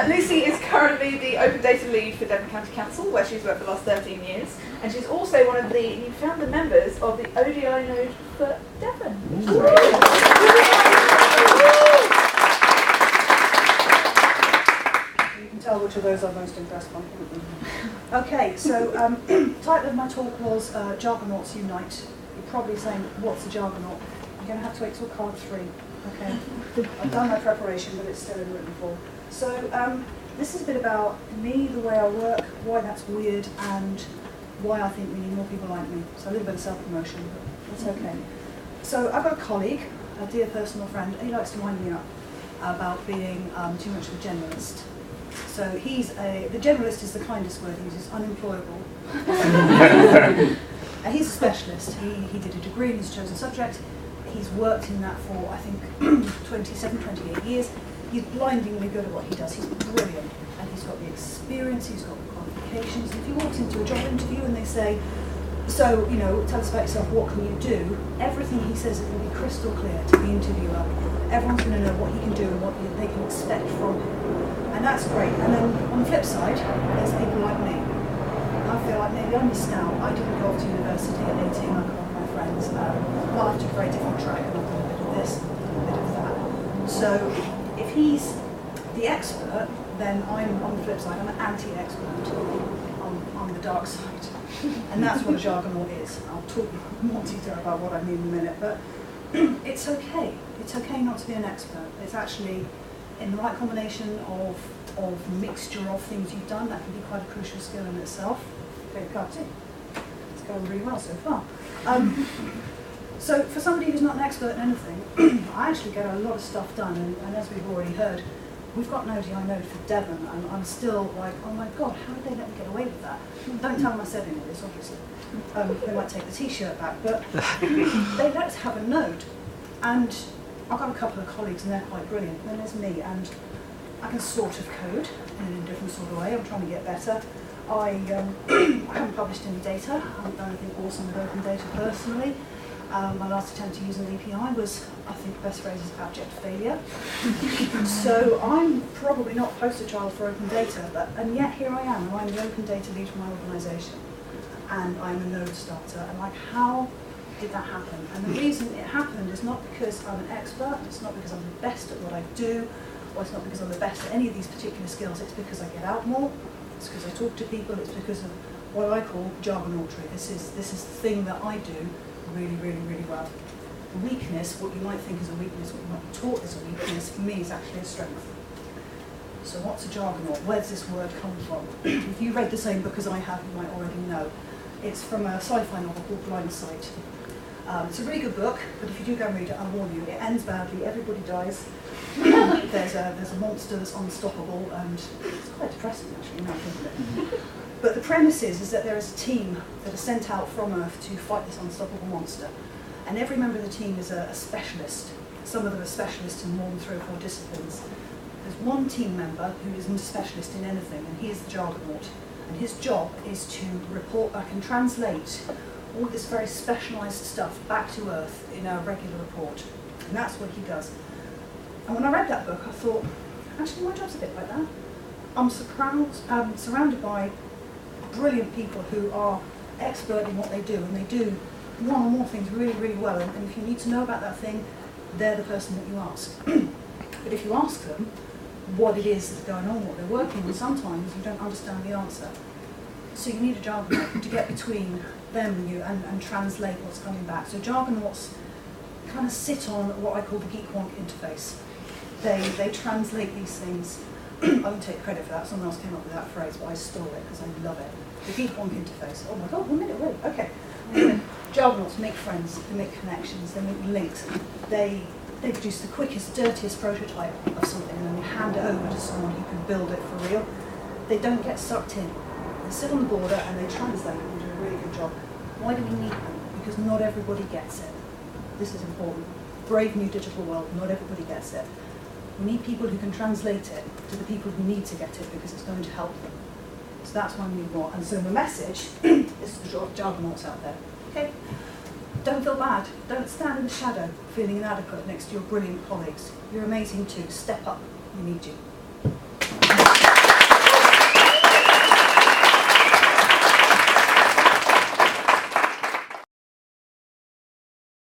Lucy is currently the Open Data Lead for Devon County Council, where she's worked for the last 13 years, and she's also one of the new founder members of the ODI node for Devon. You can tell which of those I'm most impressed by. Okay, so title of my talk was Jargonauts Unite. You're probably saying, what's a Jargonaut? You're going to have to wait till card 3. Okay, I've done my preparation, but it's still in written form. So this is a bit about me, the way I work, why that's weird, and why I think we need more people like me. So a little bit of self-promotion, but that's okay. So I've got a colleague, a dear personal friend, and he likes to wind me up about being too much of a generalist. So the generalist is the kindest word he uses, unemployable. And he's a specialist. He did a degree in his chosen subject. He's worked in that for, I think, 27, 28 years. He's blindingly good at what he does. He's brilliant. And he's got the experience, he's got the qualifications. And if he walks into a job interview and they say, so, you know, tell us about yourself, what can you do? Everything he says is going to be crystal clear to the interviewer. Everyone's going to know what he can do and what they can expect from him. And that's great. And then on the flip side, there's people like me. I feel like maybe I missed out. I didn't go off to university at 18 like a lot of my friends. Life took a very different track, and I've done a bit of this, a bit of that. So if he's the expert, then I'm on the flip side. I'm an anti-expert. I'm the dark side. And that's what a Jargonaut is. I'll talk more detail about what I mean in a minute. But it's okay. It's okay not to be an expert. It's actually, in the right combination of mixture of things you've done, that can be quite a crucial skill in itself. Okay, card 2. It's going really well so far. So for somebody who's not an expert in anything, I actually get a lot of stuff done, and as we've already heard, we've got an ODI node for Devon, and I'm still like, oh my god, how did they let me get away with that? Don't tell them I said any of this, obviously. They might take the t-shirt back, but they let us have a node. And I've got a couple of colleagues and they're quite brilliant. And then there's me, and I can sort of code in a different sort of way. I'm trying to get better. I haven't published any data. I haven't done anything awesome with open data personally. My last attempt to use an API was, I think the best phrase is abject failure. So I'm probably not poster child for open data, and yet here I am, and I'm the open data lead for my organisation. And I'm a node starter, and like, how did that happen? And the reason it happened is not because I'm an expert, it's not because I'm the best at what I do, or it's not because I'm the best at any of these particular skills, it's because I get out more, it's because I talk to people, it's because of what I call jargonautry. This is the thing that I do really, really, really well. The weakness, what you might think is a weakness, what you might be taught is a weakness, for me is actually a strength. So what's a jargonaut? Where does this word come from? If you read the same book as I have, you might already know. It's from a sci-fi novel called Blind Sight. It's a really good book, but if you do go and read it, I'll warn you, it ends badly, everybody dies. There's a monster that's unstoppable, and it's quite depressing actually, now I think of it. But the premise is that there is a team that is sent out from Earth to fight this unstoppable monster. And every member of the team is a specialist. Some of them are specialists in more than 3 or 4 disciplines. There's one team member who isn't a specialist in anything, and he is the Jargonaut. And his job is to report back and translate all this very specialised stuff back to Earth in a regular report. And that's what he does. And when I read that book, I thought, actually my job's a bit like that. I'm surrounded by brilliant people who are expert in what they do, and they do one or more things really, really well. And if you need to know about that thing, they're the person that you ask. But if you ask them what it is that's going on, what they're working on, sometimes you don't understand the answer. So you need a Jargonaut to get between them and you and translate what's coming back. So Jargonauts kind of sit on what I call the geek-wonk interface. They translate these things. I won't take credit for that, someone else came up with that phrase, but I stole it because I love it. The geek-wonk interface. Oh my god, 1 minute, wait, okay. Jargonauts make friends, they make connections, they make links. They produce the quickest, dirtiest prototype of something, and then they hand it over to someone who can build it for real. They don't get sucked in. They sit on the border and they translate and do a really good job. Why do we need them? Because not everybody gets it. This is important. Brave new digital world, not everybody gets it. We need people who can translate it to the people who need to get it because it's going to help them. So that's why we need more. And so the message is to the Jargonauts out there. Okay? Don't feel bad. Don't stand in the shadow feeling inadequate next to your brilliant colleagues. You're amazing too. Step up. We need you.